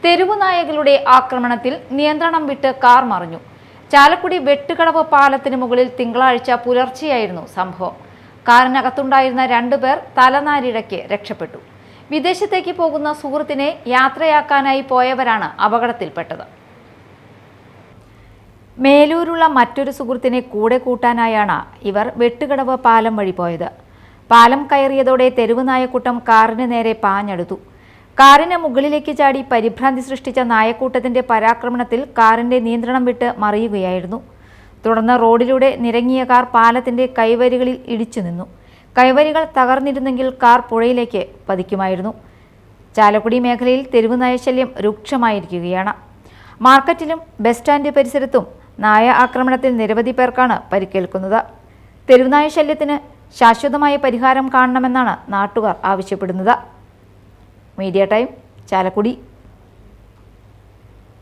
തെരുവുനായകളുടെ ആക്രമണത്തിൽ നിയന്ത്രണം വിട്ട് കാർ മറിഞ്ഞു. ചാലക്കുടി വെട്ടുകടവ് പാലത്തിന് മുകളിൽ തിങ്കളാഴ്ച പുലർച്ചെയായിരുന്നു സംഭവം. കാറിനകത്തുണ്ടായിരുന്ന 2 പേർ തലനാരിഴയ്ക്ക് രക്ഷപ്പെട്ടു. വിദേശത്തേക്ക് പോകുന്ന സുഹൃത്തിനെ യാത്രയാക്കാനായി പോയവരാണ് അപകടത്തിൽപ്പെട്ടത്. മേലൂരുള്ള മറ്റൊരു സുഹൃത്തിനെ കൂടെ കൂട്ടാനായാണ് ഇവർ വെട്ടുകടവ് പാലം വഴി പോയത്. പാലം കയറിയതോടെ തെരുവുനായക്കൂട്ടം കാറിന് നേരെ പാഞ്ഞെടുത്തു. കാറിന് മുകളിലേക്ക് ചാടി പരിഭ്രാന്തി സൃഷ്ടിച്ച നായക്കൂട്ടത്തിന്റെ പരാക്രമണത്തിൽ കാറിന്റെ നിയന്ത്രണം വിട്ട് മറിയുകയായിരുന്നു. തുടർന്ന് റോഡിലൂടെ നിരങ്ങിയ കാർ പാലത്തിന്റെ കൈവരികളിൽ ഇടിച്ചു നിന്നു. കൈവരികൾ തകർന്നിരുന്നെങ്കിൽ കാർ പുഴയിലേക്ക് പതിക്കുമായിരുന്നു. ചാലക്കുടി മേഖലയിൽ തെരുവുനായശല്യം രൂക്ഷമായിരിക്കുകയാണ്. മാർക്കറ്റിലും ബസ് സ്റ്റാൻഡ് പരിസരത്തും നായ ആക്രമണത്തിൽ നിരവധി പേർക്കാണ് പരിക്കേൽക്കുന്നത്. തെരുവുനായശല്യത്തിന് ശാശ്വതമായ പരിഹാരം കാണണമെന്നാണ് നാട്ടുകാർ ആവശ്യപ്പെടുന്നത്. Media time, Chalakudy.